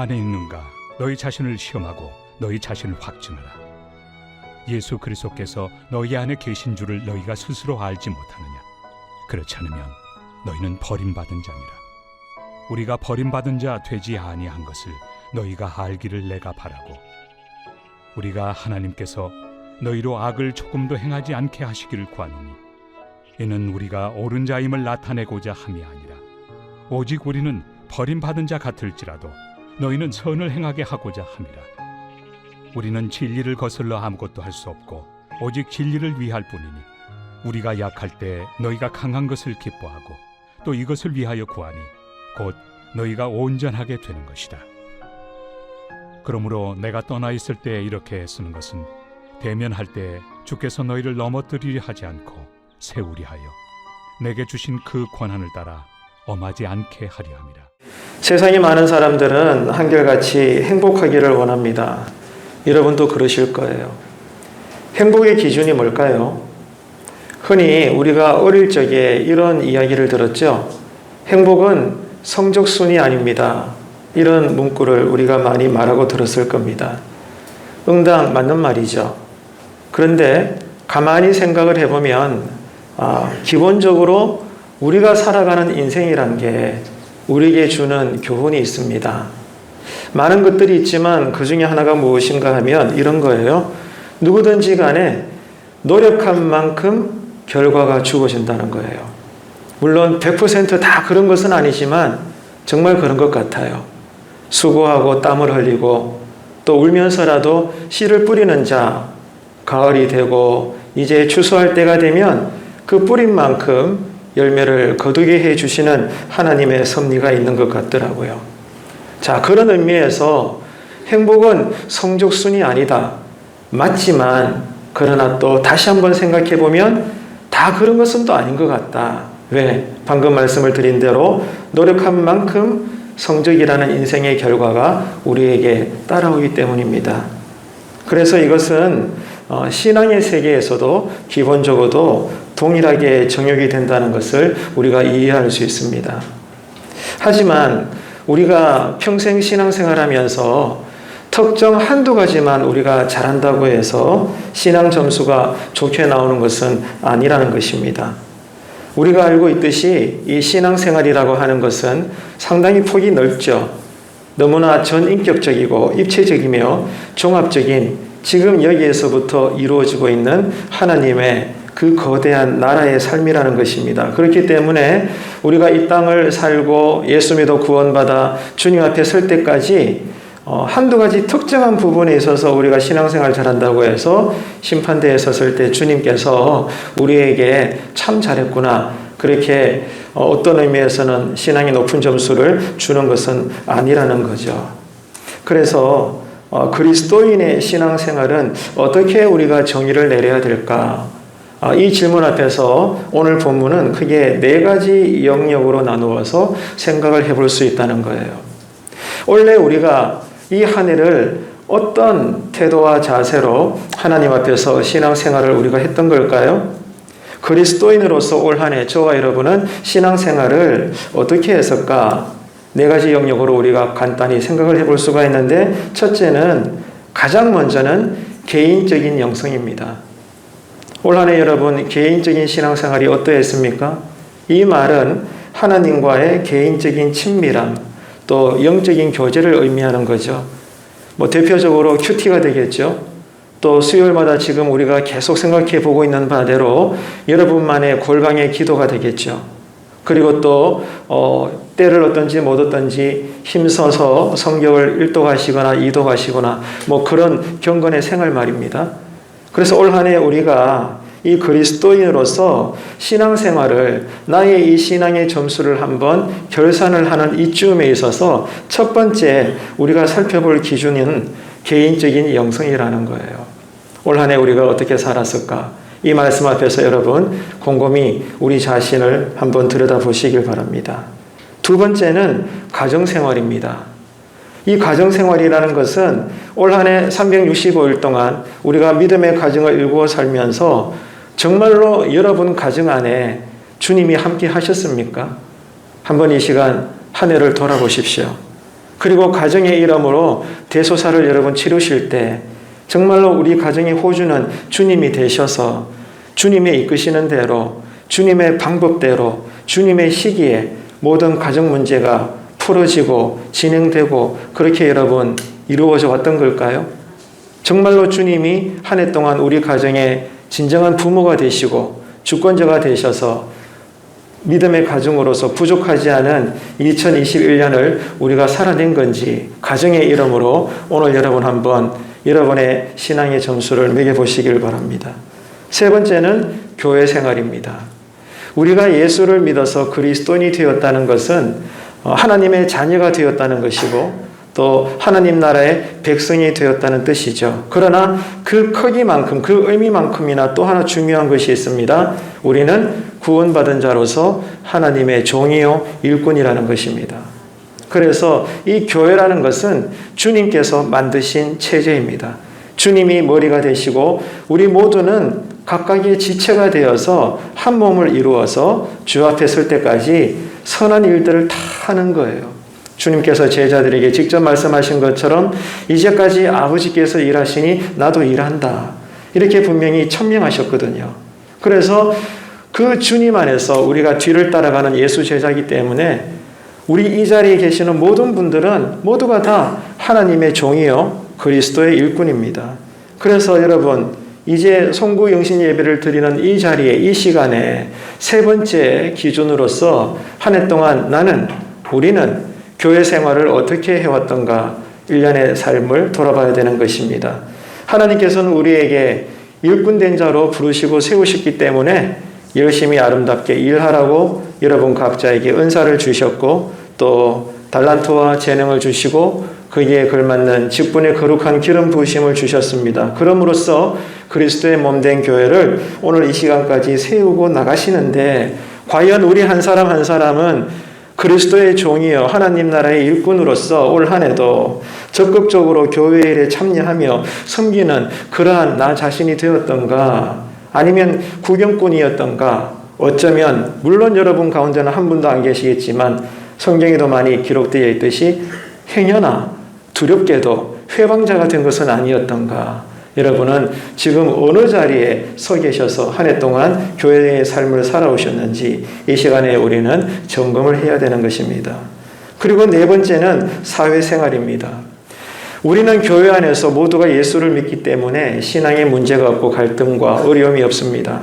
안에 있는가 너희 자신을 시험하고 너희 자신을 확증하라. 예수 그리스도께서 너희 안에 계신 줄을 너희가 스스로 알지 못하느냐? 그렇지 않으면 너희는 버림받은 자니라. 우리가 버림받은 자 되지 아니한 것을 너희가 알기를 내가 바라고, 우리가 하나님께서 너희로 악을 조금도 행하지 않게 하시기를 구하노니 이는 우리가 옳은 자임을 나타내고자 함이 아니라 오직 우리는 버림받은 자 같을지라도 너희는 선을 행하게 하고자 함이라. 우리는 진리를 거슬러 아무것도 할 수 없고 오직 진리를 위할 뿐이니 우리가 약할 때 너희가 강한 것을 기뻐하고 또 이것을 위하여 구하니 곧 너희가 온전하게 되는 것이다. 그러므로 내가 떠나 있을 때 이렇게 쓰는 것은 대면할 때 주께서 너희를 넘어뜨리려 하지 않고 세우리 하여 내게 주신 그 권한을 따라 엄하지 않게 하려 함이라. 세상에 많은 사람들은 한결같이 행복하기를 원합니다. 여러분도 그러실 거예요. 행복의 기준이 뭘까요? 흔히 우리가 어릴 적에 이런 이야기를 들었죠. 행복은 성적순이 아닙니다. 이런 문구를 우리가 많이 말하고 들었을 겁니다. 응당 맞는 말이죠. 그런데 가만히 생각을 해보면 기본적으로 우리가 살아가는 인생이란 게 우리에게 주는 교훈이 있습니다. 많은 것들이 있지만 그 중에 하나가 무엇인가 하면 이런 거예요. 누구든지 간에 노력한 만큼 결과가 주어진다는 거예요. 물론 100% 그런 것은 아니지만 정말 그런 것 같아요. 수고하고 땀을 흘리고 또 울면서라도 씨를 뿌리는 자, 가을이 되고 이제 추수할 때가 되면 그 뿌린 만큼 열매를 거두게 해주시는 하나님의 섭리가 있는 것 같더라고요. 자, 그런 의미에서 행복은 성적순이 아니다. 맞지만 그러나 또 다시 한번 생각해 보면 다 그런 것은 또 아닌 것 같다. 왜? 방금 말씀을 드린 대로 노력한 만큼 성적이라는 인생의 결과가 우리에게 따라오기 때문입니다. 그래서 이것은 신앙의 세계에서도 기본적으로 동일하게 적용이 된다는 것을 우리가 이해할 수 있습니다. 하지만 우리가 평생 신앙생활하면서 특정 한두 가지만 우리가 잘한다고 해서 신앙 점수가 좋게 나오는 것은 아니라는 것입니다. 우리가 알고 있듯이 이 신앙생활이라고 하는 것은 상당히 폭이 넓죠. 너무나 전인격적이고 입체적이며 종합적인 지금 여기에서부터 이루어지고 있는 하나님의 그 거대한 나라의 삶이라는 것입니다. 그렇기 때문에 우리가 이 땅을 살고 예수 믿어 구원받아 주님 앞에 설 때까지 한두 가지 특정한 부분에 있어서 우리가 신앙생활 잘한다고 해서 심판대에 섰을 때 주님께서 우리에게 참 잘했구나, 그렇게 어떤 의미에서는 신앙의 높은 점수를 주는 것은 아니라는 거죠. 그래서 그리스도인의 신앙생활은 어떻게 우리가 정의를 내려야 될까? 이 질문 앞에서 오늘 본문은 크게 4가지 영역으로 나누어서 생각을 해볼 수 있다는 거예요. 원래 우리가 이 한 해를 어떤 태도와 자세로 하나님 앞에서 신앙생활을 우리가 했던 걸까요? 그리스도인으로서 올 한 해 저와 여러분은 신앙생활을 어떻게 했을까? 4가지 영역으로 우리가 간단히 생각을 해볼 수가 있는데, 첫째는 가장 먼저는 개인적인 영성입니다. 올 한 해 여러분 개인적인 신앙생활이 어떠했습니까? 이 말은 하나님과의 개인적인 친밀함, 또 영적인 교제를 의미하는 거죠. 대표적으로 큐티가 되겠죠. 또 수요일마다 지금 우리가 계속 생각해 보고 있는 바대로 여러분만의 골방의 기도가 되겠죠. 그리고 또 때를 얻든지 못 얻든지 힘써서 성경을 일독하시거나 이독하시거나 그런 경건의 생활 말입니다. 그래서 올 한 해 우리가 이 그리스도인으로서 신앙생활을, 나의 이 신앙의 점수를 한번 결산을 하는 이쯤에 있어서 첫 번째 우리가 살펴볼 기준은 개인적인 영성이라는 거예요. 올 한 해 우리가 어떻게 살았을까? 이 말씀 앞에서 여러분 곰곰이 우리 자신을 한번 들여다보시길 바랍니다. 두 번째는 가정생활입니다. 이 가정생활이라는 것은 올 한 해 365일 동안 우리가 믿음의 가정을 일구어 살면서 정말로 여러분 가정 안에 주님이 함께 하셨습니까? 한번 이 시간 한 해를 돌아보십시오. 그리고 가정의 이름으로 대소사를 여러분 치르실 때 정말로 우리 가정의 호주는 주님이 되셔서 주님의 이끄시는 대로 주님의 방법대로 주님의 시기에 모든 가정 문제가 풀어지고 진행되고 그렇게 여러분 이루어져 왔던 걸까요? 정말로 주님이 한 해 동안 우리 가정의 진정한 부모가 되시고 주권자가 되셔서 믿음의 가정으로서 부족하지 않은 2021년을 우리가 살아낸 건지 가정의 이름으로 오늘 여러분 한번 여러분의 신앙의 점수를 매겨보시길 바랍니다. 세 번째는 교회 생활입니다. 우리가 예수를 믿어서 그리스도인이 되었다는 것은 하나님의 자녀가 되었다는 것이고 또 하나님 나라의 백성이 되었다는 뜻이죠. 그러나 그 크기만큼 그 의미만큼이나 또 하나 중요한 것이 있습니다. 우리는 구원받은 자로서 하나님의 종이요 일꾼이라는 것입니다. 그래서 이 교회라는 것은 주님께서 만드신 체제입니다. 주님이 머리가 되시고 우리 모두는 각각의 지체가 되어서 한 몸을 이루어서 주 앞에 설 때까지 선한 일들을 다 하는 거예요. 주님께서 제자들에게 직접 말씀하신 것처럼 이제까지 아버지께서 일하시니 나도 일한다. 이렇게 분명히 천명하셨거든요. 그래서 그 주님 안에서 우리가 뒤를 따라가는 예수 제자이기 때문에 우리 이 자리에 계시는 모든 분들은 모두가 다 하나님의 종이요 그리스도의 일꾼입니다. 그래서 여러분 이제 송구 영신 예배를 드리는 이 자리에 이 시간에 세 번째 기준으로서 한 해 동안 우리는 교회 생활을 어떻게 해왔던가 1년의 삶을 돌아봐야 되는 것입니다. 하나님께서는 우리에게 일꾼된 자로 부르시고 세우셨기 때문에 열심히 아름답게 일하라고 여러분 각자에게 은사를 주셨고 또 달란트와 재능을 주시고 거기에 걸맞는 직분의 거룩한 기름 부으심을 주셨습니다. 그럼으로써 그리스도의 몸된 교회를 오늘 이 시간까지 세우고 나가시는데 과연 우리 한 사람 한 사람은 그리스도의 종이요 하나님 나라의 일꾼으로서 올 한 해도 적극적으로 교회 일에 참여하며 섬기는 그러한 나 자신이 되었던가 아니면 구경꾼이었던가 어쩌면 물론 여러분 가운데는 한 분도 안 계시겠지만 성경에도 많이 기록되어 있듯이 행여나 두렵게도 회방자가 된 것은 아니었던가. 여러분은 지금 어느 자리에 서 계셔서 한 해 동안 교회의 삶을 살아오셨는지 이 시간에 우리는 점검을 해야 되는 것입니다. 그리고 네 번째는 사회생활입니다. 우리는 교회 안에서 모두가 예수를 믿기 때문에 신앙에 문제가 없고 갈등과 어려움이 없습니다.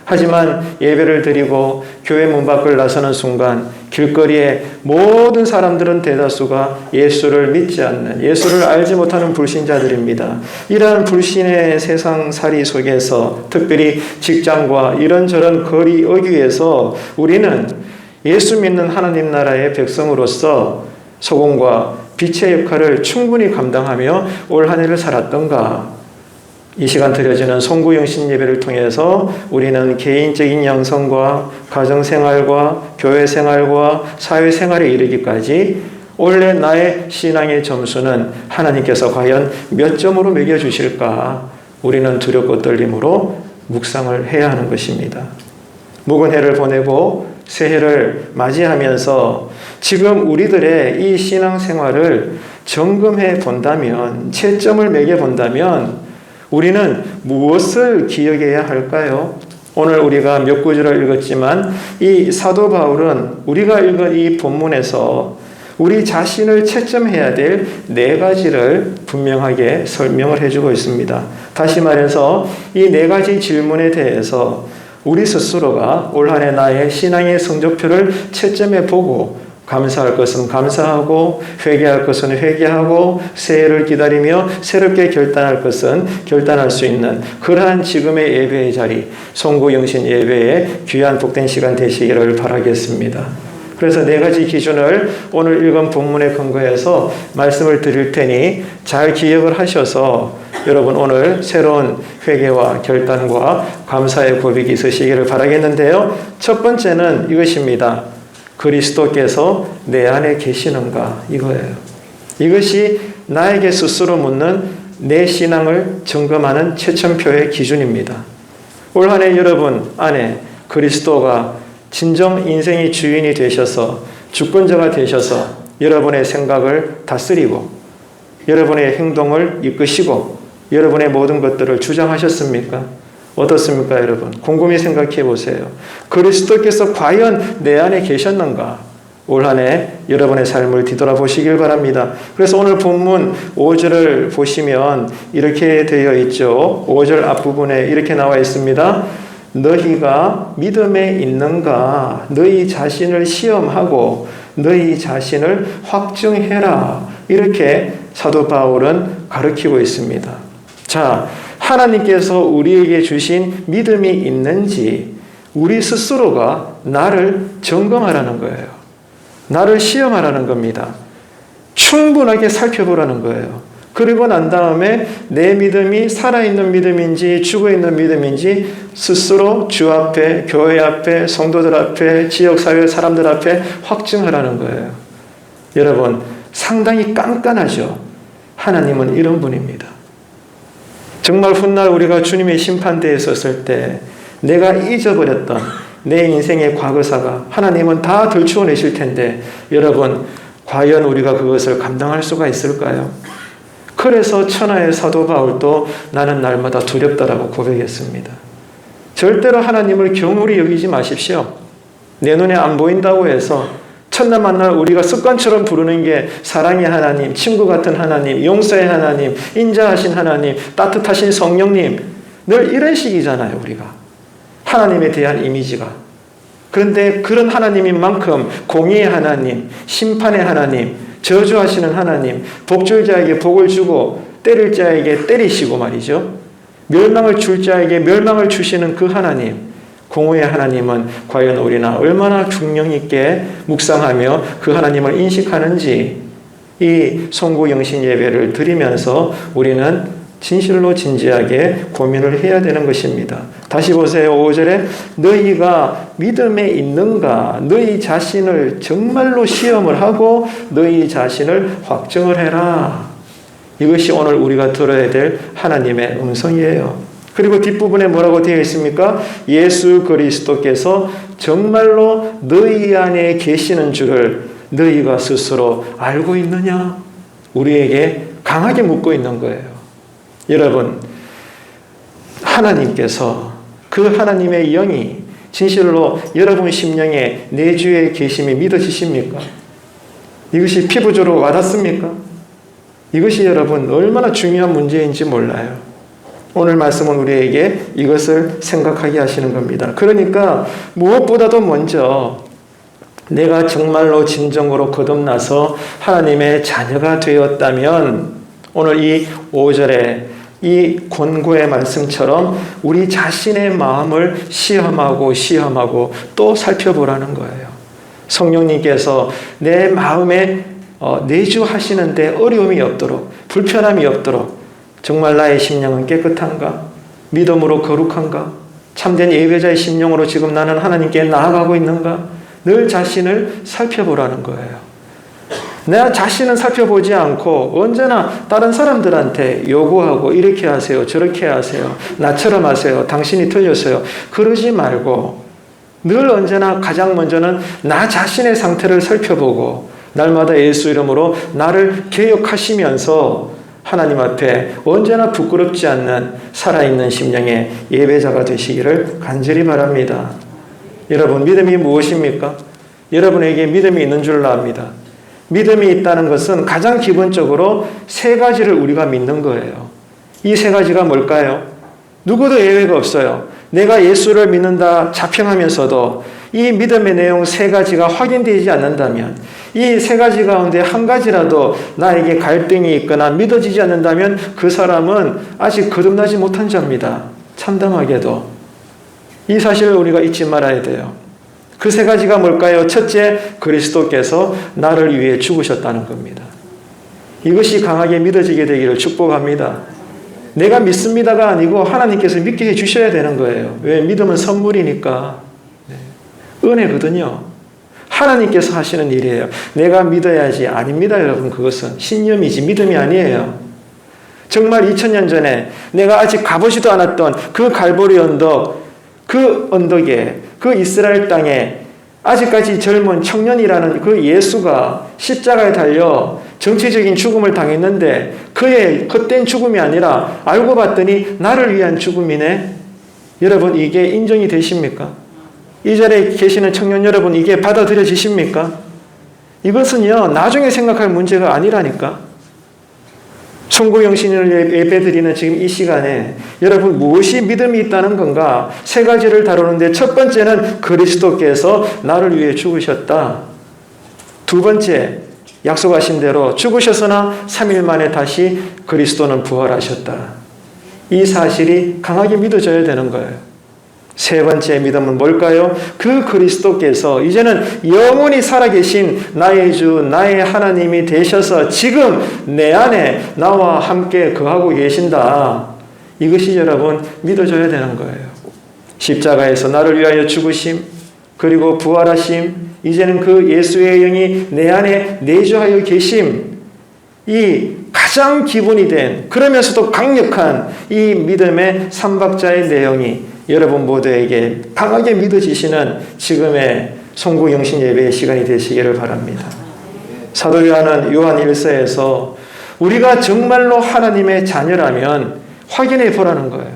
하지만 예배를 드리고 교회 문 밖을 나서는 순간 길거리에 모든 사람들은 대다수가 예수를 믿지 않는 예수를 알지 못하는 불신자들입니다. 이러한 불신의 세상살이 속에서 특별히 직장과 이런저런 거리 어귀에서 우리는 예수 믿는 하나님 나라의 백성으로서 소금과 빛의 역할을 충분히 감당하며 올 한 해를 살았던가. 이 시간 드려지는 송구영신 예배를 통해서 우리는 개인적인 양성과 가정생활과 교회생활과 사회생활에 이르기까지 원래 나의 신앙의 점수는 하나님께서 과연 몇 점으로 매겨주실까 우리는 두렵고 떨림으로 묵상을 해야 하는 것입니다. 묵은 해를 보내고 새해를 맞이하면서 지금 우리들의 이 신앙생활을 점검해 본다면 채점을 매겨본다면 우리는 무엇을 기억해야 할까요? 오늘 우리가 몇 구절을 읽었지만 이 사도 바울은 우리가 읽은 이 본문에서 우리 자신을 채점해야 될 네 가지를 분명하게 설명을 해주고 있습니다. 다시 말해서 이 네 가지 질문에 대해서 우리 스스로가 올 한 해 나의 신앙의 성적표를 채점해 보고 감사할 것은 감사하고 회개할 것은 회개하고 새해를 기다리며 새롭게 결단할 것은 결단할 수 있는 그러한 지금의 예배의 자리 송구영신 예배의 귀한 복된 시간 되시기를 바라겠습니다. 그래서 네 가지 기준을 오늘 읽은 본문에 근거해서 말씀을 드릴 테니 잘 기억을 하셔서 여러분 오늘 새로운 회개와 결단과 감사의 고백이 있으시기를 바라겠는데요. 첫 번째는 이것입니다. 그리스도께서 내 안에 계시는가 이거예요. 이것이 나에게 스스로 묻는 내 신앙을 점검하는 채점표의 기준입니다. 올 한 해 여러분 안에 그리스도가 진정 인생의 주인이 되셔서 주권자가 되셔서 여러분의 생각을 다스리고 여러분의 행동을 이끄시고 여러분의 모든 것들을 주장하셨습니까? 어떻습니까, 여러분? 곰곰이 생각해 보세요. 그리스도께서 과연 내 안에 계셨는가? 올 한 해 여러분의 삶을 뒤돌아보시길 바랍니다. 그래서 오늘 본문 5절을 보시면 이렇게 되어 있죠. 5절 앞부분에 이렇게 나와 있습니다. 너희가 믿음에 있는가? 너희 자신을 시험하고 너희 자신을 확증해라. 이렇게 사도 바울은 가르치고 있습니다. 자, 하나님께서 우리에게 주신 믿음이 있는지 우리 스스로가 나를 점검하라는 거예요. 나를 시험하라는 겁니다. 충분하게 살펴보라는 거예요. 그리고 난 다음에 내 믿음이 살아있는 믿음인지 죽어있는 믿음인지 스스로 주 앞에, 교회 앞에, 성도들 앞에, 지역사회 사람들 앞에 확증하라는 거예요. 여러분, 상당히 깐깐하죠. 하나님은 이런 분입니다. 정말 훗날 우리가 주님의 심판대에 섰을 때 내가 잊어버렸던 내 인생의 과거사가 하나님은 다 들추어내실 텐데 여러분, 과연 우리가 그것을 감당할 수가 있을까요? 그래서 천하의 사도 바울도 나는 날마다 두렵다라고 고백했습니다. 절대로 하나님을 경홀히 여기지 마십시오. 내 눈에 안 보인다고 해서 첫날 만날 우리가 습관처럼 부르는 게 사랑의 하나님, 친구 같은 하나님, 용서의 하나님, 인자하신 하나님, 따뜻하신 성령님, 늘 이런 식이잖아요, 우리가. 하나님에 대한 이미지가. 그런데 그런 하나님인 만큼 공의의 하나님, 심판의 하나님, 저주하시는 하나님, 복줄 자에게 복을 주고 때릴 자에게 때리시고 말이죠. 멸망을 줄 자에게 멸망을 주시는 그 하나님, 공의의 하나님은 과연 우리나 얼마나 중령 있게 묵상하며 그 하나님을 인식하는지 이 송구영신 예배를 드리면서 우리는 진실로 진지하게 고민을 해야 되는 것입니다. 다시 보세요. 5절에 너희가 믿음에 있는가? 너희 자신을 정말로 시험을 하고 너희 자신을 확증을 해라. 이것이 오늘 우리가 들어야 될 하나님의 음성이에요. 그리고 뒷부분에 뭐라고 되어 있습니까? 예수 그리스도께서 정말로 너희 안에 계시는 줄을 너희가 스스로 알고 있느냐? 우리에게 강하게 묻고 있는 거예요. 여러분, 하나님께서 그 하나님의 영이 진실로 여러분 심령에 내주에 계심이 믿어지십니까? 이것이 피부적으로 와닿습니까? 이것이 여러분 얼마나 중요한 문제인지 몰라요. 오늘 말씀은 우리에게 이것을 생각하게 하시는 겁니다. 그러니까 무엇보다도 먼저 내가 정말로 진정으로 거듭나서 하나님의 자녀가 되었다면 오늘 이 5절에 이 권고의 말씀처럼 우리 자신의 마음을 시험하고 또 살펴보라는 거예요. 성령님께서 내 마음에 내주하시는데 어려움이 없도록, 불편함이 없도록 정말 나의 심령은 깨끗한가? 믿음으로 거룩한가? 참된 예배자의 심령으로 지금 나는 하나님께 나아가고 있는가? 늘 자신을 살펴보라는 거예요. 내 자신은 살펴보지 않고 언제나 다른 사람들한테 요구하고 이렇게 하세요, 저렇게 하세요, 나처럼 하세요, 당신이 틀렸어요. 그러지 말고 늘 언제나 가장 먼저는 나 자신의 상태를 살펴보고 날마다 예수 이름으로 나를 개혁하시면서 하나님 앞에 언제나 부끄럽지 않는 살아있는 심령의 예배자가 되시기를 간절히 바랍니다. 여러분, 믿음이 무엇입니까? 여러분에게 믿음이 있는 줄 압니다. 믿음이 있다는 것은 가장 기본적으로 세 가지를 우리가 믿는 거예요. 이 세 가지가 뭘까요? 누구도 예외가 없어요. 내가 예수를 믿는다 자평하면서도 이 믿음의 내용 세 가지가 확인되지 않는다면, 이 세 가지 가운데 한 가지라도 나에게 갈등이 있거나 믿어지지 않는다면 그 사람은 아직 거듭나지 못한 자입니다. 참담하게도. 이 사실을 우리가 잊지 말아야 돼요. 그 세 가지가 뭘까요? 첫째, 그리스도께서 나를 위해 죽으셨다는 겁니다. 이것이 강하게 믿어지게 되기를 축복합니다. 내가 믿습니다가 아니고 하나님께서 믿게 해주셔야 되는 거예요. 왜? 믿음은 선물이니까. 은혜거든요. 하나님께서 하시는 일이에요. 내가 믿어야지. 아닙니다, 여러분. 그것은 신념이지 믿음이 아니에요. 정말 2000년 전에 내가 아직 가보지도 않았던 그 갈보리 언덕, 그 언덕에, 그 이스라엘 땅에 아직까지 젊은 청년이라는 그 예수가 십자가에 달려 정치적인 죽음을 당했는데 그의 헛된 죽음이 아니라 알고 봤더니 나를 위한 죽음이네. 여러분, 이게 인정이 되십니까? 이 자리에 계시는 청년 여러분, 이게 받아들여지십니까? 이것은요, 나중에 생각할 문제가 아니라니까. 천국영신을 예배드리는 지금 이 시간에 여러분 무엇이 믿음이 있다는 건가? 세 가지를 다루는데 첫 번째는 그리스도께서 나를 위해 죽으셨다. 두 번째, 약속하신 대로 죽으셨으나 3일 만에 다시 그리스도는 부활하셨다. 이 사실이 강하게 믿어져야 되는 거예요. 세 번째 믿음은 뭘까요? 그 그리스도께서 이제는 영원히 살아계신 나의 주, 나의 하나님이 되셔서 지금 내 안에 나와 함께 거하고 계신다. 이것이 여러분 믿어져야 되는 거예요. 십자가에서 나를 위하여 죽으심, 그리고 부활하심, 이제는 그 예수의 영이 내 안에 내주하여 계심, 이 가장 기본이 된 그러면서도 강력한 이 믿음의 삼박자의 내용이 여러분 모두에게 강하게 믿어지시는 지금의 송구영신 예배의 시간이 되시기를 바랍니다. 사도 요한은 요한 1서에서 우리가 정말로 하나님의 자녀라면 확인해 보라는 거예요.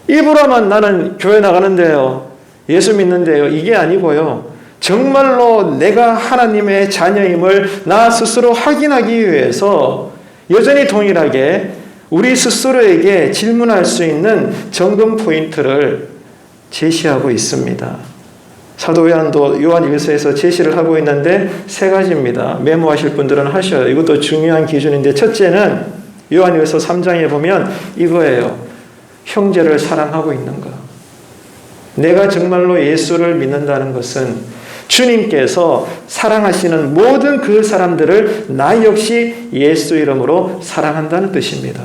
입으로만 나는 교회 나가는데요, 예수 믿는데요, 이게 아니고요, 정말로 내가 하나님의 자녀임을 나 스스로 확인하기 위해서 여전히 동일하게 우리 스스로에게 질문할 수 있는 점검 포인트를 제시하고 있습니다. 사도 요한도 요한 1서에서 제시를 하고 있는데 세 가지입니다. 메모하실 분들은 하셔요. 이것도 중요한 기준인데, 첫째는 요한 1서 3장에 보면 이거예요. 형제를 사랑하고 있는가. 내가 정말로 예수를 믿는다는 것은 주님께서 사랑하시는 모든 그 사람들을 나 역시 예수 이름으로 사랑한다는 뜻입니다.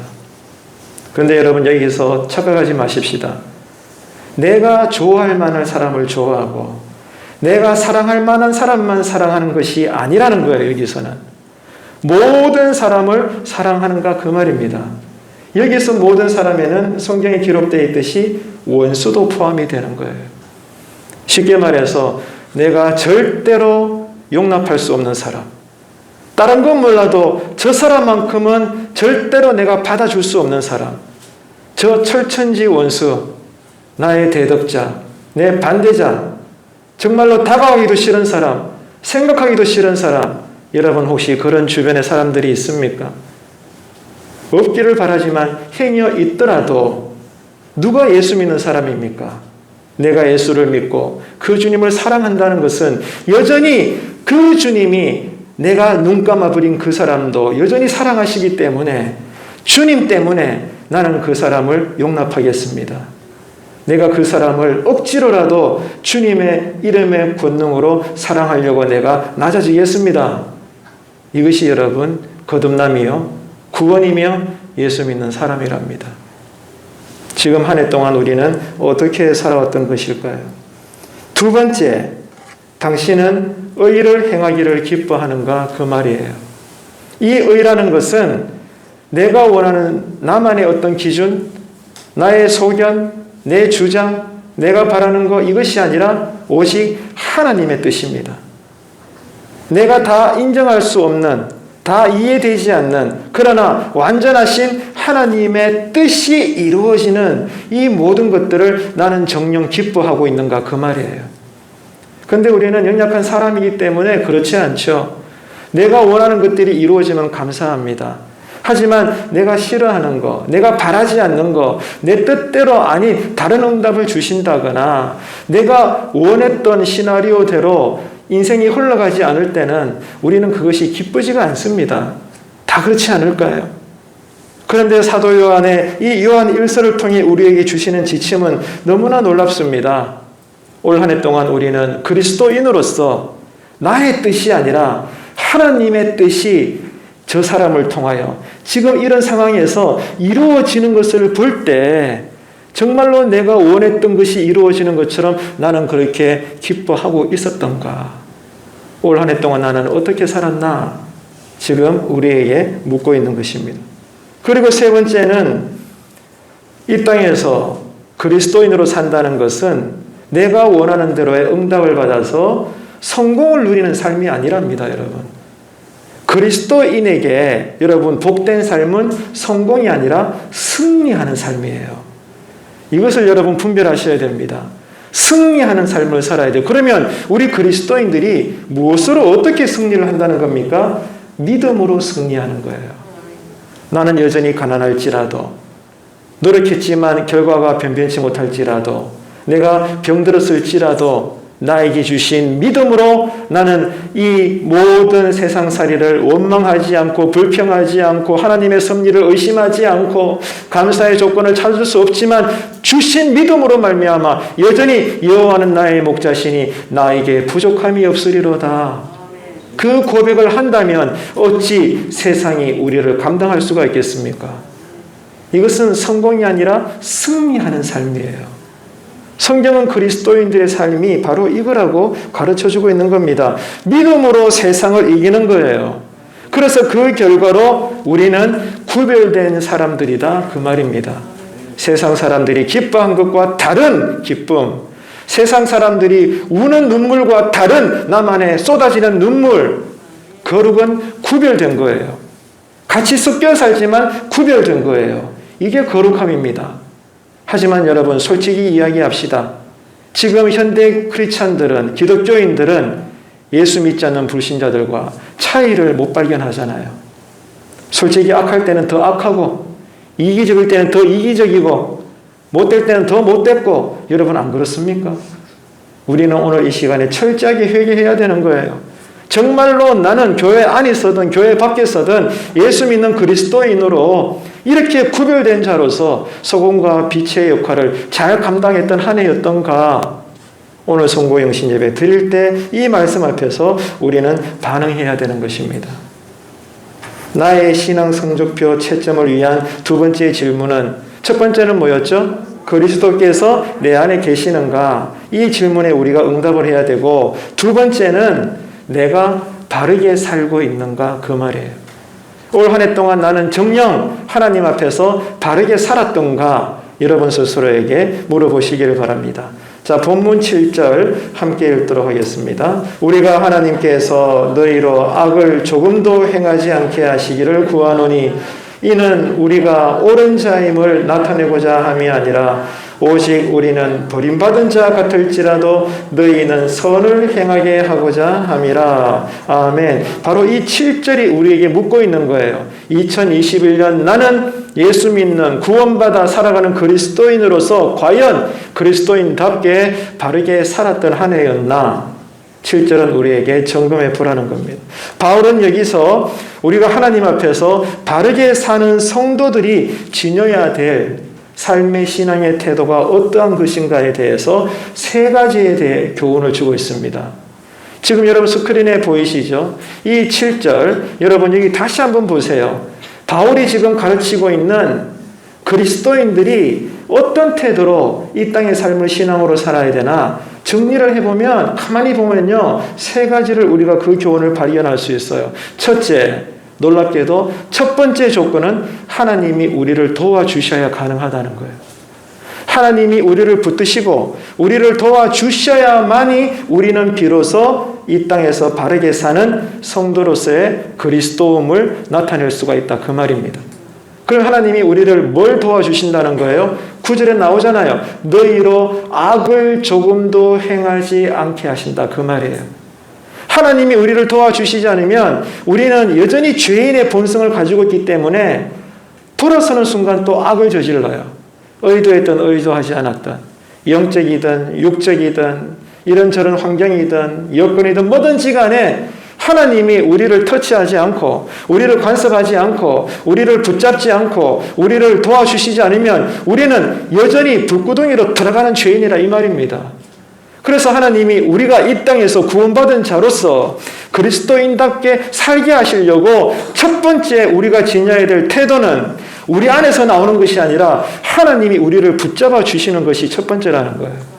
그런데 여러분, 여기서 착각하지 마십시다. 내가 좋아할 만한 사람을 좋아하고 내가 사랑할 만한 사람만 사랑하는 것이 아니라는 거예요. 여기서는 모든 사람을 사랑하는가 그 말입니다. 여기서 모든 사람에는 성경에 기록되어 있듯이 원수도 포함이 되는 거예요. 쉽게 말해서 내가 절대로 용납할 수 없는 사람, 다른 건 몰라도 저 사람만큼은 절대로 내가 받아줄 수 없는 사람, 저 철천지 원수, 나의 대적자, 내 반대자, 정말로 다가오기도 싫은 사람, 생각하기도 싫은 사람, 여러분 혹시 그런 주변에 사람들이 있습니까? 없기를 바라지만 행여 있더라도 누가 예수 믿는 사람입니까? 내가 예수를 믿고 그 주님을 사랑한다는 것은 여전히 그 주님이 내가 눈 감아버린 그 사람도 여전히 사랑하시기 때문에 주님 때문에 나는 그 사람을 용납하겠습니다. 내가 그 사람을 억지로라도 주님의 이름의 권능으로 사랑하려고 내가 낮아지겠습니다. 이것이 여러분 거듭남이요 구원이며 예수 믿는 사람이랍니다. 지금 한 해 동안 우리는 어떻게 살아왔던 것일까요? 두 번째, 당신은 의를 행하기를 기뻐하는가 그 말이에요. 이 의라는 것은 내가 원하는 나만의 어떤 기준, 나의 소견, 내 주장, 내가 바라는 것, 이것이 아니라 오직 하나님의 뜻입니다. 내가 다 인정할 수 없는, 다 이해되지 않는, 그러나 완전하신 하나님의 뜻이 이루어지는 이 모든 것들을 나는 정녕 기뻐하고 있는가 그 말이에요. 그런데 우리는 연약한 사람이기 때문에 그렇지 않죠. 내가 원하는 것들이 이루어지면 감사합니다. 하지만 내가 싫어하는 거, 내가 바라지 않는 거, 내 뜻대로 아닌 다른 응답을 주신다거나 내가 원했던 시나리오대로 인생이 흘러가지 않을 때는 우리는 그것이 기쁘지가 않습니다. 다 그렇지 않을까요? 그런데 사도 요한의 이 요한 1서를 통해 우리에게 주시는 지침은 너무나 놀랍습니다. 올 한 해 동안 우리는 그리스도인으로서 나의 뜻이 아니라 하나님의 뜻이 저 사람을 통하여 지금 이런 상황에서 이루어지는 것을 볼 때 정말로 내가 원했던 것이 이루어지는 것처럼 나는 그렇게 기뻐하고 있었던가? 올 한 해 동안 나는 어떻게 살았나? 지금 우리에게 묻고 있는 것입니다. 그리고 세 번째는 이 땅에서 그리스도인으로 산다는 것은 내가 원하는 대로의 응답을 받아서 성공을 누리는 삶이 아니랍니다, 여러분. 그리스도인에게 여러분 복된 삶은 성공이 아니라 승리하는 삶이에요. 이것을 여러분 분별하셔야 됩니다. 승리하는 삶을 살아야 돼요. 그러면 우리 그리스도인들이 무엇으로 어떻게 승리를 한다는 겁니까? 믿음으로 승리하는 거예요. 나는 여전히 가난할지라도, 노력했지만 결과가 변변치 못할지라도, 내가 병들었을지라도 나에게 주신 믿음으로 나는 이 모든 세상살이를 원망하지 않고 불평하지 않고 하나님의 섭리를 의심하지 않고 감사의 조건을 찾을 수 없지만 주신 믿음으로 말미암아 여전히 여호와는 나의 목자시니 나에게 부족함이 없으리로다. 그 고백을 한다면 어찌 세상이 우리를 감당할 수가 있겠습니까? 이것은 성공이 아니라 승리하는 삶이에요. 성경은 그리스도인들의 삶이 바로 이거라고 가르쳐주고 있는 겁니다. 믿음으로 세상을 이기는 거예요. 그래서 그 결과로 우리는 구별된 사람들이다 그 말입니다. 세상 사람들이 기뻐한 것과 다른 기쁨, 세상 사람들이 우는 눈물과 다른 나만의 쏟아지는 눈물, 거룩은 구별된 거예요. 같이 섞여 살지만 구별된 거예요. 이게 거룩함입니다. 하지만 여러분 솔직히 이야기합시다. 지금 현대 크리스찬들은, 기독교인들은 예수 믿지 않는 불신자들과 차이를 못 발견하잖아요. 솔직히 악할 때는 더 악하고 이기적일 때는 더 이기적이고 못될 때는 더 못됐고 여러분 안 그렇습니까? 우리는 오늘 이 시간에 철저하게 회개해야 되는 거예요. 정말로 나는 교회 안에 서든 교회 밖에 서든 예수 믿는 그리스도인으로 이렇게 구별된 자로서 소금과 빛의 역할을 잘 감당했던 한 해였던가. 오늘 송구영신 예배 드릴 때 이 말씀 앞에서 우리는 반응해야 되는 것입니다. 나의 신앙 성적표 채점을 위한 두 번째 질문은, 첫 번째는 뭐였죠? 그리스도께서 내 안에 계시는가? 이 질문에 우리가 응답을 해야 되고, 두 번째는 내가 바르게 살고 있는가? 그 말이에요. 올 한 해 동안 나는 정녕 하나님 앞에서 바르게 살았던가? 여러분 스스로에게 물어보시기를 바랍니다. 자, 본문 7절 함께 읽도록 하겠습니다. 우리가 하나님께서 너희로 악을 조금도 행하지 않게 하시기를 구하노니 이는 우리가 옳은 자임을 나타내고자 함이 아니라 오직 우리는 버림받은 자 같을지라도 너희는 선을 행하게 하고자 함이라. 아멘. 바로 이 7절이 우리에게 묻고 있는 거예요. 2021년 나는 예수 믿는 구원받아 살아가는 그리스도인으로서 과연 그리스도인답게 바르게 살았던 한 해였나? 7절은 우리에게 점검해 보라는 겁니다. 바울은 여기서 우리가 하나님 앞에서 바르게 사는 성도들이 지녀야 될 삶의 신앙의 태도가 어떠한 것인가에 대해서 세 가지에 대해 교훈을 주고 있습니다. 지금 여러분 스크린에 보이시죠? 이 7절 여러분 여기 다시 한번 보세요. 바울이 지금 가르치고 있는 그리스도인들이 어떤 태도로 이 땅의 삶을 신앙으로 살아야 되나 정리를 해보면, 가만히 보면요, 세 가지를 우리가 그 교훈을 발견할 수 있어요. 첫째, 놀랍게도 첫 번째 조건은 하나님이 우리를 도와주셔야 가능하다는 거예요. 하나님이 우리를 붙드시고 우리를 도와주셔야만이 우리는 비로소 이 땅에서 바르게 사는 성도로서의 그리스도움을 나타낼 수가 있다 그 말입니다. 그럼 하나님이 우리를 뭘 도와주신다는 거예요? 9절에 나오잖아요. 너희로 악을 조금도 행하지 않게 하신다 그 말이에요. 하나님이 우리를 도와주시지 않으면 우리는 여전히 죄인의 본성을 가지고 있기 때문에 돌아서는 순간 또 악을 저질러요. 의도했던 의도하지 않았던, 영적이든 육적이든 이런저런 환경이든 여건이든 뭐든지 간에 하나님이 우리를 터치하지 않고 우리를 간섭하지 않고 우리를 붙잡지 않고 우리를 도와주시지 않으면 우리는 여전히 불구덩이로 들어가는 죄인이라 이 말입니다. 그래서 하나님이 우리가 이 땅에서 구원받은 자로서 그리스도인답게 살게 하시려고 첫 번째 우리가 지녀야 될 태도는 우리 안에서 나오는 것이 아니라 하나님이 우리를 붙잡아 주시는 것이 첫 번째라는 거예요.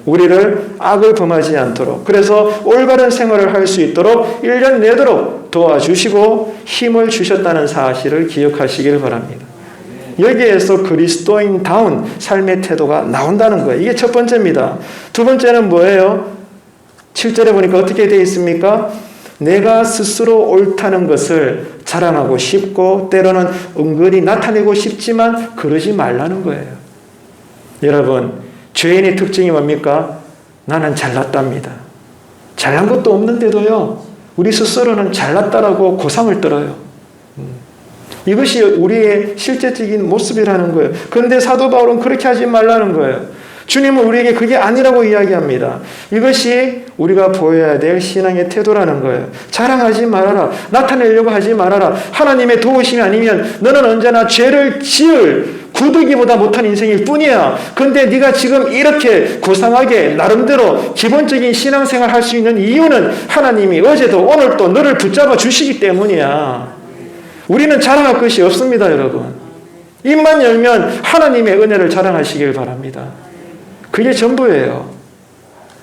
우리를 악을 범하지 않도록, 그래서 올바른 생활을 할 수 있도록 1년 내도록 도와주시고 힘을 주셨다는 사실을 기억하시길 바랍니다. 여기에서 그리스도인다운 삶의 태도가 나온다는 거예요. 이게 첫 번째입니다. 두 번째는 뭐예요? 7절에 보니까 어떻게 되어 있습니까? 내가 스스로 옳다는 것을 자랑하고 싶고 때로는 은근히 나타내고 싶지만 그러지 말라는 거예요. 여러분, 죄인의 특징이 뭡니까? 나는 잘났답니다. 잘난 것도 없는데도요, 우리 스스로는 잘났다라고 고상을 떨어요. 이것이 우리의 실제적인 모습이라는 거예요. 그런데 사도 바울은 그렇게 하지 말라는 거예요. 주님은 우리에게 그게 아니라고 이야기합니다. 이것이 우리가 보여야 될 신앙의 태도라는 거예요. 자랑하지 말아라. 나타내려고 하지 말아라. 하나님의 도우심이 아니면 너는 언제나 죄를 지을 구더기보다 못한 인생일 뿐이야. 그런데 네가 지금 이렇게 고상하게 나름대로 기본적인 신앙생활 할 수 있는 이유는 하나님이 어제도 오늘도 너를 붙잡아 주시기 때문이야. 우리는 자랑할 것이 없습니다, 여러분. 입만 열면 하나님의 은혜를 자랑하시길 바랍니다. 그게 전부예요.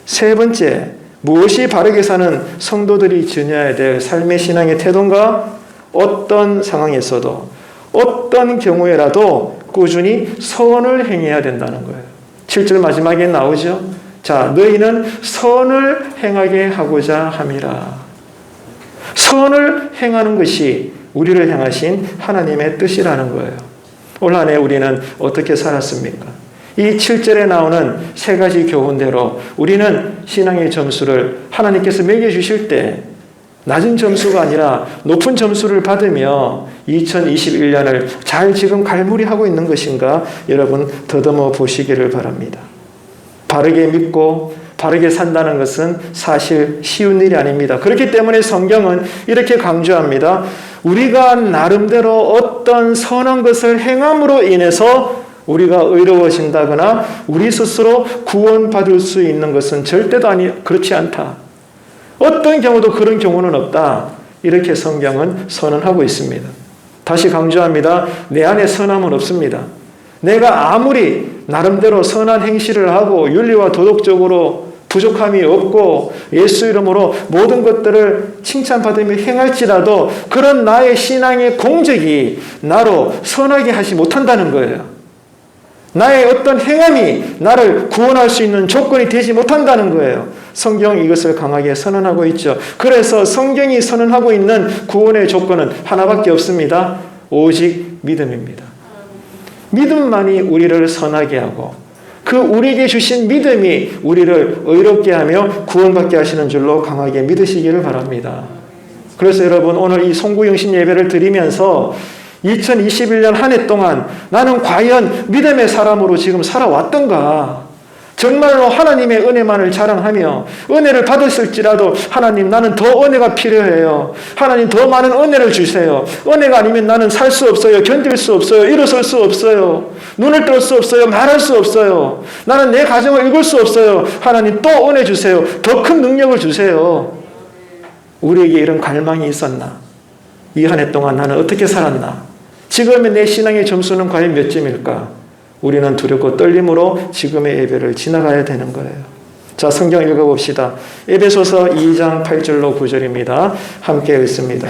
세 번째, 무엇이 바르게 사는 성도들이 지녀야 될 삶의 신앙의 태도인가? 어떤 상황에서도 어떤 경우에라도 꾸준히 선을 행해야 된다는 거예요. 7절 마지막에 나오죠. 자, 너희는 선을 행하게 하고자 함이라. 선을 행하는 것이 우리를 향하신 하나님의 뜻이라는 거예요. 올 한 해 우리는 어떻게 살았습니까? 이 7절에 나오는 세 가지 교훈대로 우리는 신앙의 점수를 하나님께서 매겨주실 때 낮은 점수가 아니라 높은 점수를 받으며 2021년을 잘 지금 갈무리하고 있는 것인가 여러분 더듬어 보시기를 바랍니다. 바르게 믿고 바르게 산다는 것은 사실 쉬운 일이 아닙니다. 그렇기 때문에 성경은 이렇게 강조합니다. 우리가 나름대로 어떤 선한 것을 행함으로 인해서 우리가 의로워진다거나 우리 스스로 구원받을 수 있는 것은 절대도 그렇지 않다. 어떤 경우도 그런 경우는 없다. 이렇게 성경은 선언하고 있습니다. 다시 강조합니다. 내 안에 선함은 없습니다. 내가 아무리 나름대로 선한 행실을 하고 윤리와 도덕적으로 부족함이 없고 예수 이름으로 모든 것들을 칭찬받으며 행할지라도 그런 나의 신앙의 공적이 나로 선하게 하지 못한다는 거예요. 나의 어떤 행함이 나를 구원할 수 있는 조건이 되지 못한다는 거예요. 성경이 이것을 강하게 선언하고 있죠. 그래서 성경이 선언하고 있는 구원의 조건은 하나밖에 없습니다. 오직 믿음입니다. 믿음만이 우리를 선하게 하고 그 우리에게 주신 믿음이 우리를 의롭게 하며 구원받게 하시는 줄로 강하게 믿으시기를 바랍니다. 그래서 여러분 오늘 이 송구영신 예배를 드리면서 2021년 한 해 동안 나는 과연 믿음의 사람으로 지금 살아왔던가? 정말로 하나님의 은혜만을 자랑하며 은혜를 받았을지라도 하나님 나는 더 은혜가 필요해요. 하나님 더 많은 은혜를 주세요. 은혜가 아니면 나는 살 수 없어요. 견딜 수 없어요. 일어설 수 없어요. 눈을 뜰 수 없어요. 말할 수 없어요. 나는 내 가정을 읽을 수 없어요. 하나님 또 은혜 주세요. 더 큰 능력을 주세요. 우리에게 이런 갈망이 있었나? 이 한 해 동안 나는 어떻게 살았나? 지금의 내 신앙의 점수는 과연 몇 점일까? 우리는 두렵고 떨림으로 지금의 예배를 지나가야 되는 거예요. 자, 성경 읽어봅시다. 에베소서 2장 8절로 9절입니다. 함께 읽습니다.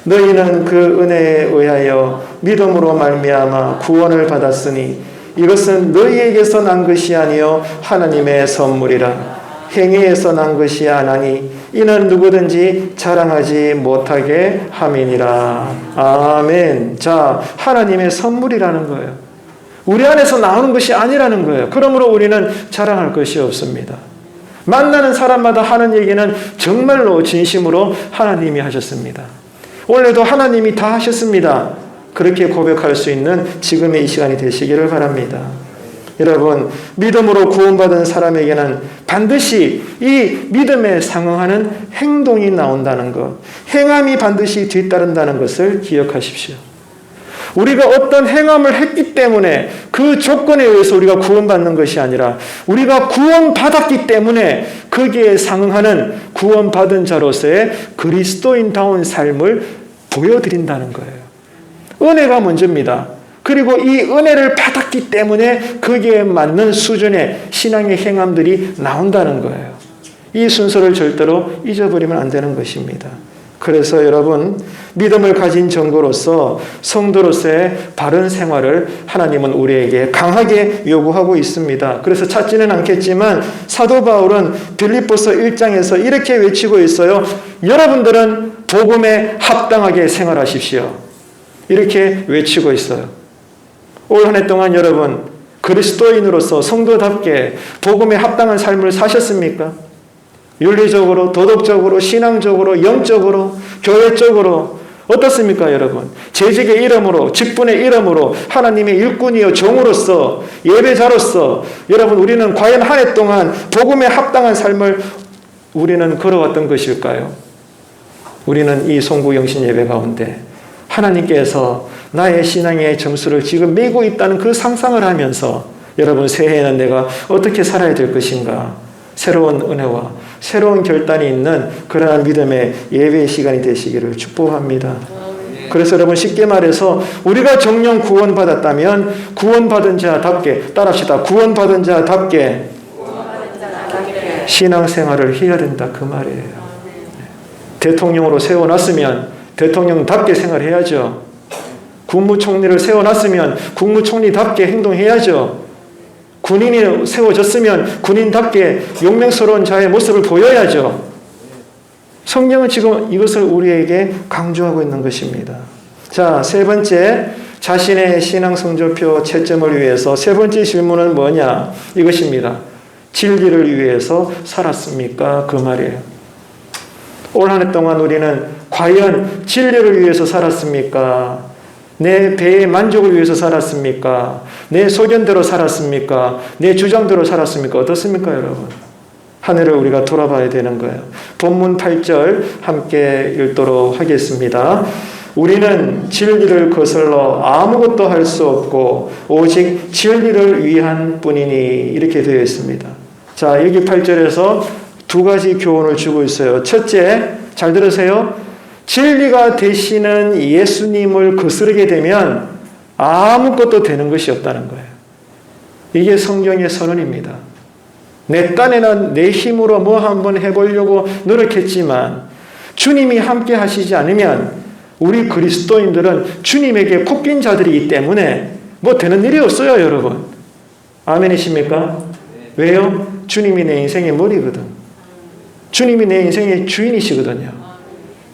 너희는 그 은혜에 의하여 믿음으로 말미암아 구원을 받았으니 이것은 너희에게서 난 것이 아니요 하나님의 선물이라. 행위에서 난 것이 아나니 이는 누구든지 자랑하지 못하게 함이니라. 아멘. 자, 하나님의 선물이라는 거예요. 우리 안에서 나오는 것이 아니라는 거예요. 그러므로 우리는 자랑할 것이 없습니다. 만나는 사람마다 하는 얘기는 정말로 진심으로 하나님이 하셨습니다. 원래도 하나님이 다 하셨습니다. 그렇게 고백할 수 있는 지금의 이 시간이 되시기를 바랍니다. 여러분, 믿음으로 구원받은 사람에게는 반드시 이 믿음에 상응하는 행동이 나온다는 것, 행함이 반드시 뒤따른다는 것을 기억하십시오. 우리가 어떤 행함을 했기 때문에 그 조건에 의해서 우리가 구원받는 것이 아니라 우리가 구원받았기 때문에 거기에 상응하는 구원받은 자로서의 그리스도인다운 삶을 보여드린다는 거예요. 은혜가 먼저입니다. 그리고 이 은혜를 받았기 때문에 거기에 맞는 수준의 신앙의 행함들이 나온다는 거예요. 이 순서를 절대로 잊어버리면 안 되는 것입니다. 그래서 여러분, 믿음을 가진 증거로서 성도로서의 바른 생활을 하나님은 우리에게 강하게 요구하고 있습니다. 그래서 찾지는 않겠지만 사도 바울은 빌립보서 1장에서 이렇게 외치고 있어요. 여러분들은 복음에 합당하게 생활하십시오. 이렇게 외치고 있어요. 올 한 해 동안 여러분, 그리스도인으로서 성도답게 복음에 합당한 삶을 사셨습니까? 윤리적으로, 도덕적으로, 신앙적으로, 영적으로, 교회적으로 어떻습니까, 여러분? 재직의 이름으로, 직분의 이름으로, 하나님의 일꾼이요 종으로서, 예배자로서 여러분, 우리는 과연 한 해 동안 복음에 합당한 삶을 우리는 걸어왔던 것일까요? 우리는 이 송구 영신 예배 가운데 하나님께서 나의 신앙의 점수를 지금 매고 있다는 그 상상을 하면서 여러분, 새해에는 내가 어떻게 살아야 될 것인가? 새로운 은혜와 새로운 결단이 있는 그러한 믿음의 예배의 시간이 되시기를 축복합니다. 그래서 여러분, 쉽게 말해서 우리가 정령 구원받았다면 구원받은 자답게, 따라합시다. 구원받은 자답게 신앙생활을 해야 된다, 그 말이에요. 대통령으로 세워놨으면 대통령답게 생활해야죠. 국무총리를 세워놨으면 국무총리답게 행동해야죠. 군인이 세워졌으면 군인답게 용맹스러운 자의 모습을 보여야죠. 성경은 지금 이것을 우리에게 강조하고 있는 것입니다. 자, 세 번째, 자신의 신앙 성적표 채점을 위해서 세 번째 질문은 뭐냐? 이것입니다. 진리를 위해서 살았습니까? 그 말이에요. 올 한 해 동안 우리는 과연 진리를 위해서 살았습니까? 내 배의 만족을 위해서 살았습니까? 내 소견대로 살았습니까? 내 주장대로 살았습니까? 어떻습니까, 여러분? 한 해를 우리가 돌아봐야 되는 거예요. 본문 8절 함께 읽도록 하겠습니다. 우리는 진리를 거슬러 아무것도 할 수 없고 오직 진리를 위한 뿐이니, 이렇게 되어 있습니다. 자, 여기 8절에서 두 가지 교훈을 주고 있어요. 첫째, 잘 들으세요. 진리가 되시는 예수님을 거스르게 되면 아무것도 되는 것이 없다는 거예요. 이게 성경의 선언입니다. 내 딴에는 내 힘으로 뭐 한번 해보려고 노력했지만 주님이 함께 하시지 않으면 우리 그리스도인들은 주님에게 꼽힌 자들이기 때문에 뭐 되는 일이 없어요, 여러분. 아멘이십니까? 왜요? 주님이 내 인생의 머리거든. 주님이 내 인생의 주인이시거든요.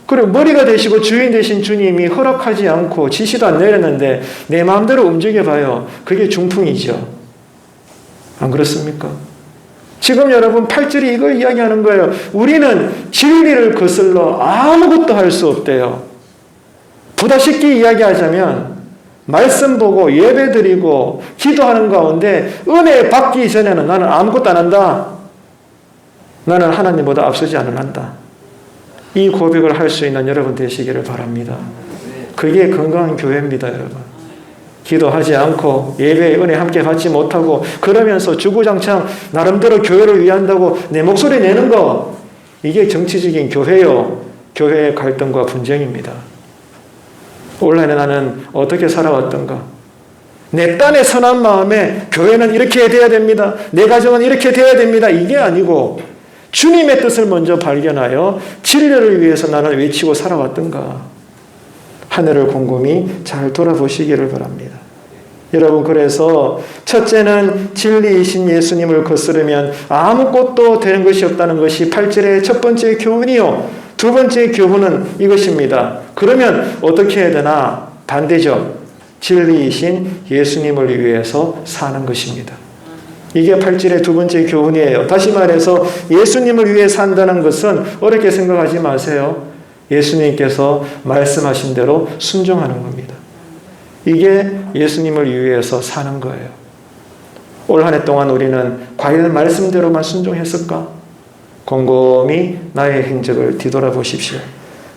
그리고 머리가 되시고 주인 되신 주님이 허락하지 않고 지시도 안 내렸는데 내 마음대로 움직여봐요. 그게 중풍이죠. 안 그렇습니까? 지금 여러분 8절이 이걸 이야기하는 거예요. 우리는 진리를 거슬러 아무것도 할 수 없대요. 보다 쉽게 이야기하자면 말씀 보고 예배 드리고 기도하는 가운데 은혜 받기 전에는 나는 아무것도 안 한다. 나는 하나님보다 앞서지 않는다. 이 고백을 할 수 있는 여러분 되시기를 바랍니다. 그게 건강한 교회입니다, 여러분. 기도하지 않고 예배의 은혜 함께 받지 못하고 그러면서 주구장창 나름대로 교회를 위한다고 내 목소리 내는 거, 이게 정치적인 교회요. 교회의 갈등과 분쟁입니다. 올 한해 나는 어떻게 살아왔던가? 내 딴의 선한 마음에 교회는 이렇게 돼야 됩니다. 내 가정은 이렇게 돼야 됩니다. 이게 아니고 주님의 뜻을 먼저 발견하여 진리를 위해서 나는 외치고 살아왔던가? 한 해를 곰곰이 잘 돌아보시기를 바랍니다. 여러분, 그래서 첫째는 진리이신 예수님을 거스르면 아무것도 되는 것이 없다는 것이 8절의 첫 번째 교훈이요. 두 번째 교훈은 이것입니다. 그러면 어떻게 해야 되나? 반대죠. 진리이신 예수님을 위해서 사는 것입니다. 이게 8절의 두 번째 교훈이에요. 다시 말해서 예수님을 위해 산다는 것은 어렵게 생각하지 마세요. 예수님께서 말씀하신 대로 순종하는 겁니다. 이게 예수님을 위해서 사는 거예요. 올 한 해 동안 우리는 과연 말씀대로만 순종했을까? 곰곰이 나의 행적을 뒤돌아보십시오.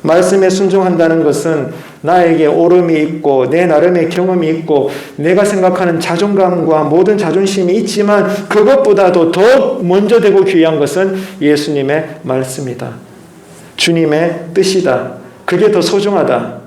말씀에 순종한다는 것은 나에게 오름이 있고 내 나름의 경험이 있고 내가 생각하는 자존감과 모든 자존심이 있지만 그것보다도 더 먼저 되고 귀한 것은 예수님의 말씀이다. 주님의 뜻이다. 그게 더 소중하다.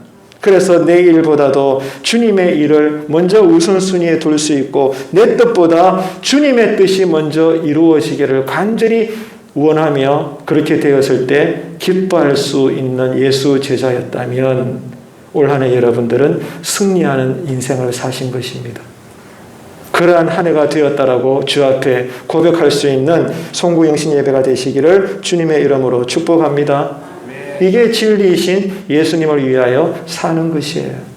그래서 내 일보다도 주님의 일을 먼저 우선순위에 둘 수 있고 내 뜻보다 주님의 뜻이 먼저 이루어지기를 간절히 원하며 그렇게 되었을 때 기뻐할 수 있는 예수 제자였다면 올 한 해 여러분들은 승리하는 인생을 사신 것입니다. 그러한 한 해가 되었다라고 주 앞에 고백할 수 있는 송구영신 예배가 되시기를 주님의 이름으로 축복합니다. 이게 진리이신 예수님을 위하여 사는 것이에요.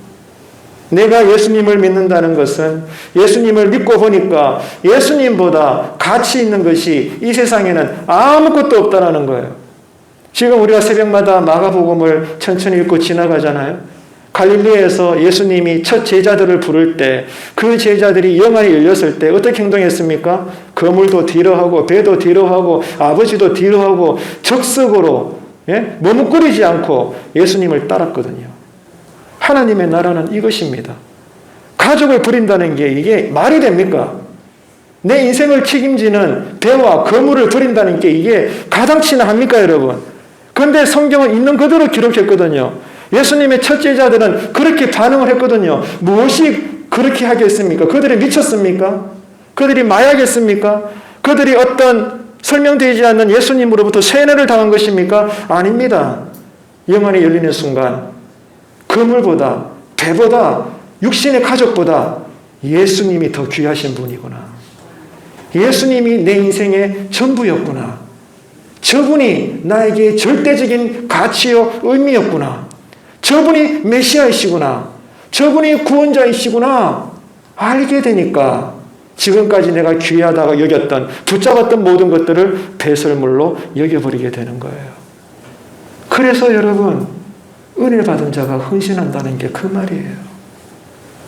내가 예수님을 믿는다는 것은 예수님을 믿고 보니까 예수님보다 가치 있는 것이 이 세상에는 아무것도 없다라는 거예요. 지금 우리가 새벽마다 마가복음을 천천히 읽고 지나가잖아요. 갈릴리에서 예수님이 첫 제자들을 부를 때 그 제자들이 영안이 열렸을 때 어떻게 행동했습니까? 거물도 뒤로 하고 배도 뒤로 하고 아버지도 뒤로 하고 적석으로 머뭇거리지 않고 예수님을 따랐거든요. 하나님의 나라는 이것입니다. 가족을 버린다는 게 이게 말이 됩니까? 내 인생을 책임지는 배와 거물을 버린다는 게 이게 가당치나 합니까, 여러분? 그런데 성경은 있는 그대로 기록했거든요. 예수님의 첫 제자들은 그렇게 반응을 했거든요. 무엇이 그렇게 하겠습니까? 그들이 미쳤습니까? 그들이 마약했습니까? 그들이 어떤 설명되지 않는 예수님으로부터 세뇌를 당한 것입니까? 아닙니다. 영안이 열리는 순간 그물보다 배보다 육신의 가족보다 예수님이 더 귀하신 분이구나. 예수님이 내 인생의 전부였구나. 저분이 나에게 절대적인 가치요 의미였구나. 저분이 메시아이시구나. 저분이 구원자이시구나. 알게 되니까 지금까지 내가 귀하다고 여겼던 붙잡았던 모든 것들을 배설물로 여겨버리게 되는 거예요. 그래서 여러분 은혜 받은 자가 헌신한다는 게 그 말이에요.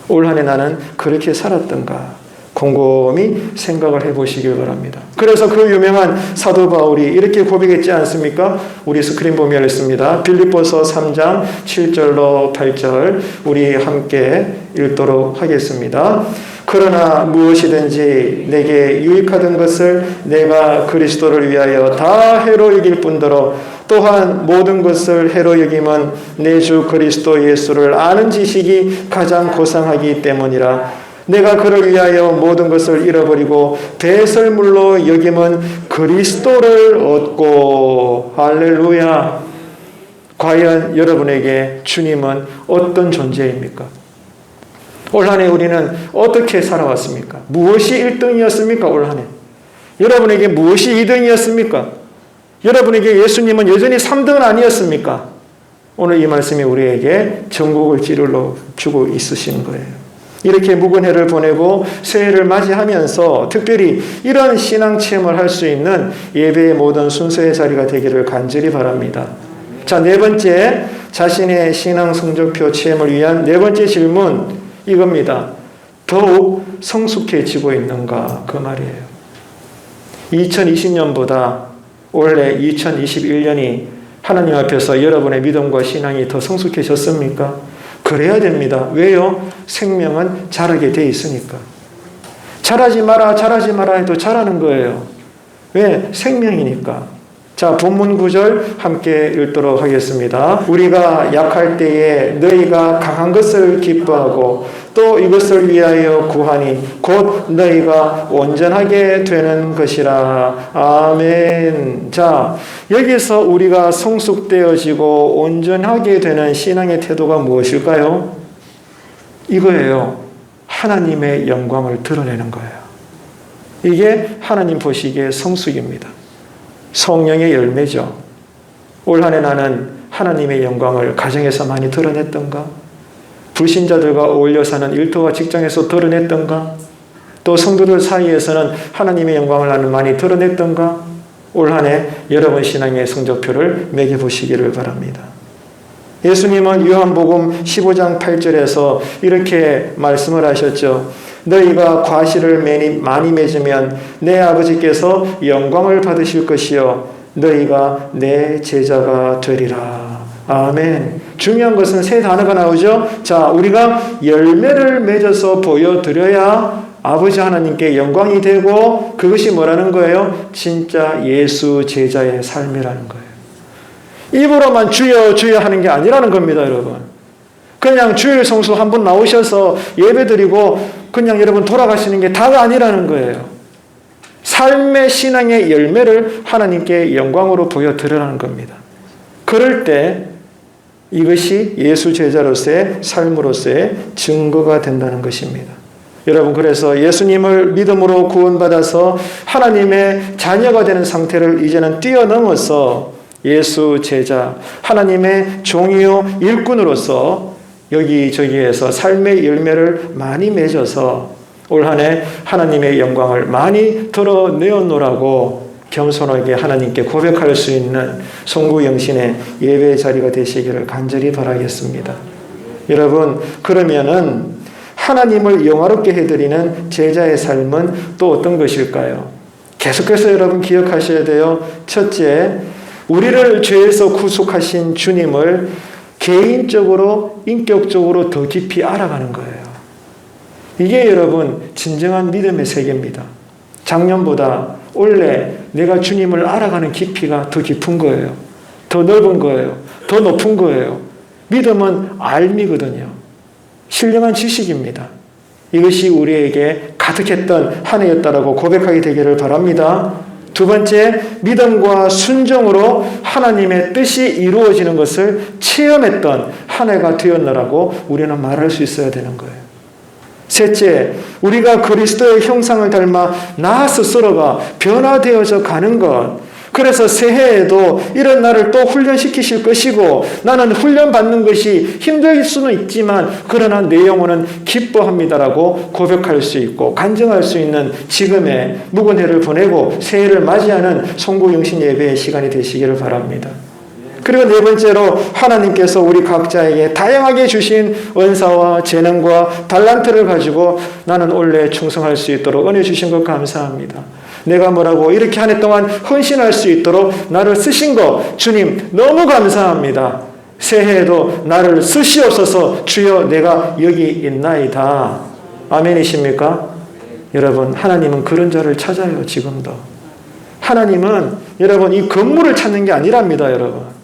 올 한 해 나는 그렇게 살았던가 곰곰이 생각을 해보시길 바랍니다. 그래서 그 유명한 사도 바울이 이렇게 고백했지 않습니까? 우리 스크린 보면 있습니다. 빌립보서 3장 7절로 8절 우리 함께 읽도록 하겠습니다. 그러나 무엇이든지 내게 유익하던 것을 내가 그리스도를 위하여 다 해로 여길 뿐더러 또한 모든 것을 해로 여김은 내 주 그리스도 예수를 아는 지식이 가장 고상하기 때문이라. 내가 그를 위하여 모든 것을 잃어버리고 배설물로 여김은 그리스도를 얻고. 할렐루야. 과연 여러분에게 주님은 어떤 존재입니까? 올 한 해 우리는 어떻게 살아왔습니까? 무엇이 1등이었습니까? 올 한 해. 여러분에게 무엇이 2등이었습니까? 여러분에게 예수님은 여전히 3등은 아니었습니까? 오늘 이 말씀이 우리에게 전국을 찌르러 주고 있으신 거예요. 이렇게 묵은 해를 보내고 새해를 맞이하면서 특별히 이런 신앙 체험을 할 수 있는 예배의 모든 순서의 자리가 되기를 간절히 바랍니다. 자, 네 번째, 자신의 신앙 성적표 체험을 위한 네 번째 질문 이겁니다. 더욱 성숙해지고 있는가? 그 말이에요. 2020년보다 올해 2021년이 하나님 앞에서 여러분의 믿음과 신앙이 더 성숙해졌습니까? 그래야 됩니다. 왜요? 생명은 자라게 돼 있으니까. 자라지 마라 해도 자라는 거예요. 왜? 생명이니까. 자, 본문 구절 함께 읽도록 하겠습니다. 우리가 약할 때에 너희가 강한 것을 기뻐하고 또 이것을 위하여 구하니 곧 너희가 온전하게 되는 것이라. 아멘. 자, 여기서 우리가 성숙되어지고 온전하게 되는 신앙의 태도가 무엇일까요? 이거예요. 하나님의 영광을 드러내는 거예요. 이게 하나님 보시기에 성숙입니다. 성령의 열매죠. 올 한 해 나는 하나님의 영광을 가정에서 많이 드러냈던가? 불신자들과 어울려 사는 일터와 직장에서 드러냈던가? 또 성도들 사이에서는 하나님의 영광을 나는 많이 드러냈던가? 올 한 해 여러분 신앙의 성적표를 매겨보시기를 바랍니다. 예수님은 요한복음 15장 8절에서 이렇게 말씀을 하셨죠. 너희가 과실을 많이 맺으면 내 아버지께서 영광을 받으실 것이요 너희가 내 제자가 되리라. 아멘. 중요한 것은 세 단어가 나오죠. 자, 우리가 열매를 맺어서 보여드려야 아버지 하나님께 영광이 되고 그것이 뭐라는 거예요? 진짜 예수 제자의 삶이라는 거예요. 입으로만 주여 주여 하는 게 아니라는 겁니다, 여러분. 그냥 주일 성수 한 번 나오셔서 예배드리고 그냥 여러분 돌아가시는 게 다가 아니라는 거예요. 삶의 신앙의 열매를 하나님께 영광으로 보여드리라는 겁니다. 그럴 때 이것이 예수 제자로서의 삶으로서의 증거가 된다는 것입니다. 여러분, 그래서 예수님을 믿음으로 구원받아서 하나님의 자녀가 되는 상태를 이제는 뛰어넘어서 예수 제자, 하나님의 종이요 일꾼으로서 여기저기에서 삶의 열매를 많이 맺어서 올 한 해 하나님의 영광을 많이 드러내었노라고 겸손하게 하나님께 고백할 수 있는 송구영신의 예배 자리가 되시기를 간절히 바라겠습니다. 여러분, 그러면은 하나님을 영화롭게 해드리는 제자의 삶은 또 어떤 것일까요? 계속해서 여러분 기억하셔야 돼요. 첫째, 우리를 죄에서 구속하신 주님을 개인적으로, 인격적으로 더 깊이 알아가는 거예요. 이게 여러분 진정한 믿음의 세계입니다. 작년보다 올해 내가 주님을 알아가는 깊이가 더 깊은 거예요. 더 넓은 거예요. 더 높은 거예요. 믿음은 알미거든요. 신령한 지식입니다. 이것이 우리에게 가득했던 한 해였다라고 고백하게 되기를 바랍니다. 두 번째, 믿음과 순종으로 하나님의 뜻이 이루어지는 것을 체험했던 한 해가 되었노라고 우리는 말할 수 있어야 되는 거예요. 셋째, 우리가 그리스도의 형상을 닮아 나 스스로가 변화되어져 가는 것. 그래서 새해에도 이런 나를 또 훈련시키실 것이고 나는 훈련받는 것이 힘들 수는 있지만 그러나 내 영혼은 기뻐합니다라고 고백할 수 있고 간증할 수 있는 지금의 묵은 해를 보내고 새해를 맞이하는 송구영신 예배의 시간이 되시기를 바랍니다. 그리고 네 번째로 하나님께서 우리 각자에게 다양하게 주신 은사와 재능과 달란트를 가지고 나는 올해 충성할 수 있도록 은혜 주신 것 감사합니다. 내가 뭐라고 이렇게 한 해 동안 헌신할 수 있도록 나를 쓰신 거 주님 너무 감사합니다. 새해에도 나를 쓰시옵소서. 주여 내가 여기 있나이다. 아멘이십니까? 여러분, 하나님은 그런 자를 찾아요. 지금도 하나님은 여러분 이 건물을 찾는 게 아니랍니다. 여러분,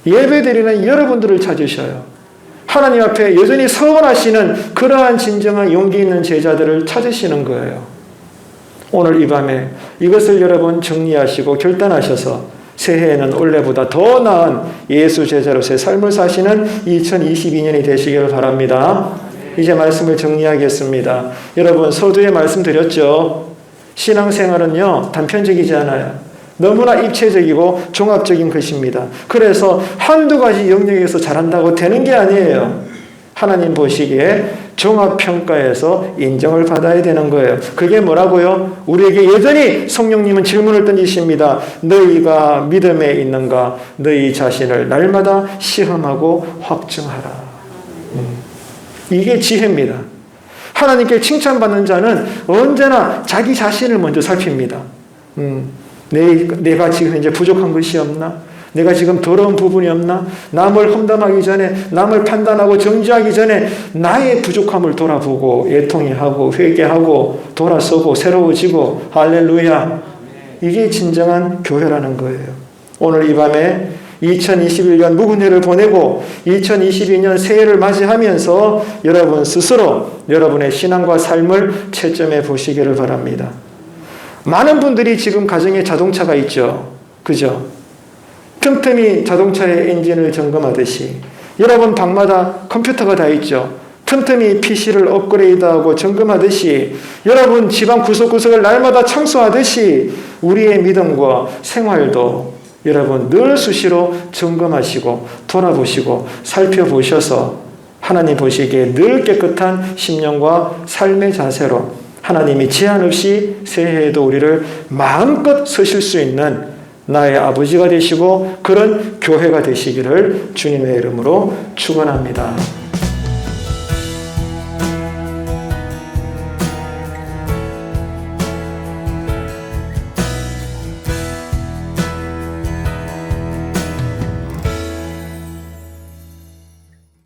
예배드리는 여러분들을 찾으셔요. 하나님 앞에 여전히 서원하시는 그러한 진정한 용기 있는 제자들을 찾으시는 거예요. 오늘 이 밤에 이것을 여러분 정리하시고 결단하셔서 새해에는 올해보다 더 나은 예수 제자로서의 삶을 사시는 2022년이 되시기를 바랍니다. 이제 말씀을 정리하겠습니다. 여러분, 서두에 말씀드렸죠. 신앙생활은요 단편적이지 않아요. 너무나 입체적이고 종합적인 것입니다. 그래서 한두 가지 영역에서 잘한다고 되는 게 아니에요. 하나님 보시기에 종합평가에서 인정을 받아야 되는 거예요. 그게 뭐라고요? 우리에게 여전히 성령님은 질문을 던지십니다. 너희가 믿음에 있는가? 너희 자신을 날마다 시험하고 확증하라. 이게 지혜입니다. 하나님께 칭찬받는 자는 언제나 자기 자신을 먼저 살핍니다. 내가 지금 이제 부족한 것이 없나? 내가 지금 더러운 부분이 없나? 남을 험담하기 전에, 남을 판단하고 정죄하기 전에 나의 부족함을 돌아보고 애통해하고 회개하고 돌아서고 새로워지고 할렐루야. 이게 진정한 교회라는 거예요. 오늘 이 밤에 2021년 묵은 해를 보내고 2022년 새해를 맞이하면서 여러분 스스로 여러분의 신앙과 삶을 채점해 보시기를 바랍니다. 많은 분들이 지금 가정에 자동차가 있죠. 그죠? 틈틈이 자동차의 엔진을 점검하듯이 여러분 방마다 컴퓨터가 다 있죠. 틈틈이 PC를 업그레이드하고 점검하듯이 여러분 집안 구석구석을 날마다 청소하듯이 우리의 믿음과 생활도 여러분 늘 수시로 점검하시고 돌아보시고 살펴보셔서 하나님 보시기에 늘 깨끗한 심령과 삶의 자세로 하나님이 제한 없이 새해에도 우리를 마음껏 쓰실 수 있는 나의 아버지가 되시고 그런 교회가 되시기를 주님의 이름으로 축원합니다.